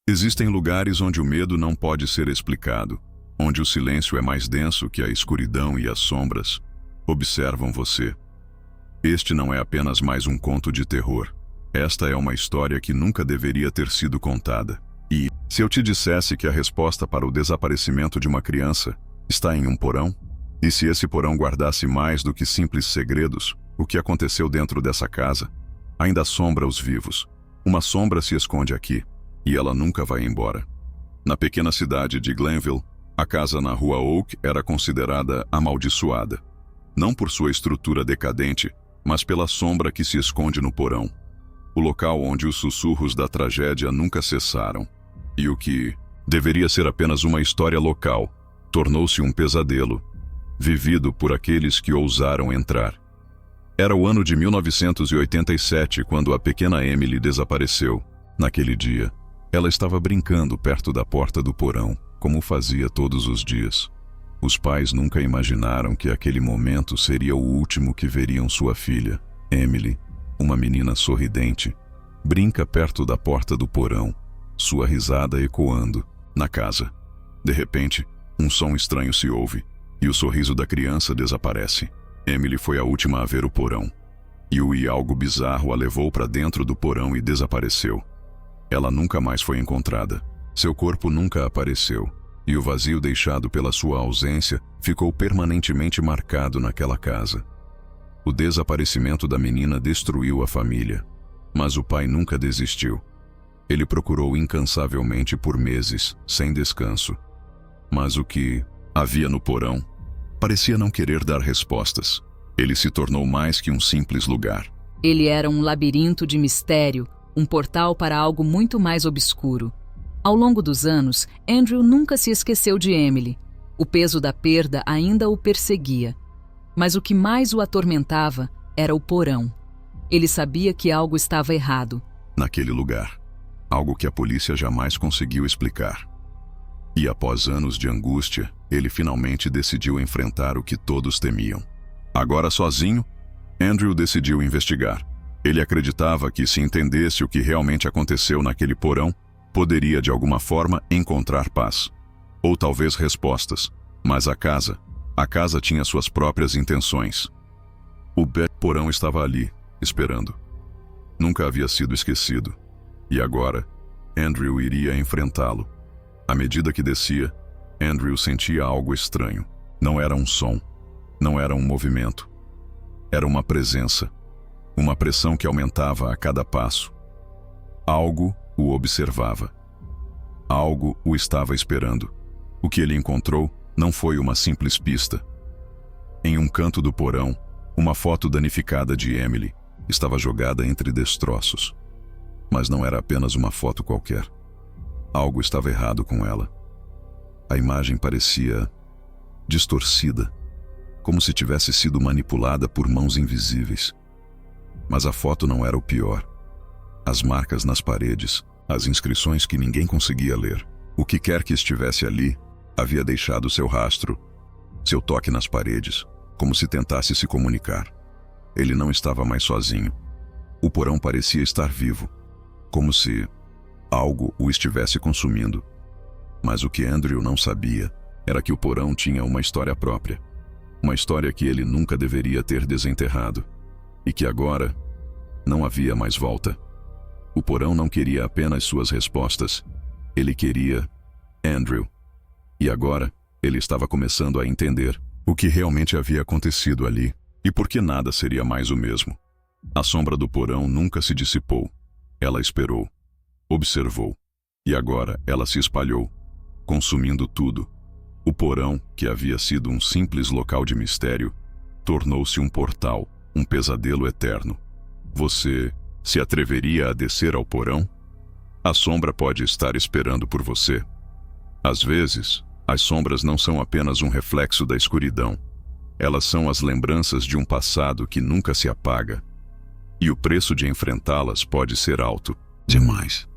Existem lugares onde o medo não pode ser explicado, onde o silêncio é mais denso que a escuridão e as sombras observam você. Este não é apenas mais um conto de terror. Esta é uma história que nunca deveria ter sido contada. E, se eu te dissesse que a resposta para o desaparecimento de uma criança está em um porão? E se esse porão guardasse mais do que simples segredos, o que aconteceu dentro dessa casa ainda assombra os vivos. Uma sombra se esconde aqui, e ela nunca vai embora. Na pequena cidade de Glenville, a casa na Rua Oak era considerada amaldiçoada, não por sua estrutura decadente, mas pela sombra que se esconde no porão. O local onde os sussurros da tragédia nunca cessaram. E o que deveria ser apenas uma história local, tornou-se um pesadelo, vivido por aqueles que ousaram entrar. Era o ano de 1987 quando a pequena Emily desapareceu. Naquele dia, ela estava brincando perto da porta do porão, como fazia todos os dias. Os pais nunca imaginaram que aquele momento seria o último que veriam sua filha. Emily, uma menina sorridente, brinca perto da porta do porão, sua risada ecoando na casa. De repente, um som estranho se ouve, e o sorriso da criança desaparece. Emily foi a última a ver o porão, e algo bizarro a levou para dentro do porão e desapareceu. Ela nunca mais foi encontrada. Seu corpo nunca apareceu, e o vazio deixado pela sua ausência ficou permanentemente marcado naquela casa. O desaparecimento da menina destruiu a família, mas o pai nunca desistiu. Ele procurou incansavelmente por meses, sem descanso. Mas o que havia no porão parecia não querer dar respostas. Ele se tornou mais que um simples lugar. Ele era um labirinto de mistério, um portal para algo muito mais obscuro. Ao longo dos anos, Andrew nunca se esqueceu de Emily. O peso da perda ainda o perseguia. Mas o que mais o atormentava era o porão. Ele sabia que algo estava errado. Naquele lugar, algo que a polícia jamais conseguiu explicar. E após anos de angústia, ele finalmente decidiu enfrentar o que todos temiam. Agora sozinho, Andrew decidiu investigar. Ele acreditava que, se entendesse o que realmente aconteceu naquele porão, poderia de alguma forma encontrar paz. Ou talvez respostas. Mas a casa tinha suas próprias intenções. O porão estava ali, esperando. Nunca havia sido esquecido. E agora, Andrew iria enfrentá-lo. À medida que descia, Andrew sentia algo estranho. Não era um som, não era um movimento. Era uma presença, uma pressão que aumentava a cada passo. Algo o observava. Algo o estava esperando. O que ele encontrou não foi uma simples pista. Em um canto do porão, uma foto danificada de Emily estava jogada entre destroços. Mas não era apenas uma foto qualquer. Algo estava errado com ela. A imagem parecia distorcida, como se tivesse sido manipulada por mãos invisíveis. Mas a foto não era o pior. As marcas nas paredes, as inscrições que ninguém conseguia ler. O que quer que estivesse ali havia deixado seu rastro, seu toque nas paredes, como se tentasse se comunicar. Ele não estava mais sozinho. O porão parecia estar vivo, como se algo o estivesse consumindo. Mas o que Andrew não sabia era que o porão tinha uma história própria. Uma história que ele nunca deveria ter desenterrado. E que agora não havia mais volta. O porão não queria apenas suas respostas. Ele queria Andrew. E agora, ele estava começando a entender o que realmente havia acontecido ali e por que nada seria mais o mesmo. A sombra do porão nunca se dissipou. Ela esperou, observou, e agora ela se espalhou, consumindo tudo. O porão, que havia sido um simples local de mistério, tornou-se um portal, um pesadelo eterno. Você se atreveria a descer ao porão? A sombra pode estar esperando por você. Às vezes, as sombras não são apenas um reflexo da escuridão. Elas são as lembranças de um passado que nunca se apaga. E o preço de enfrentá-las pode ser alto demais.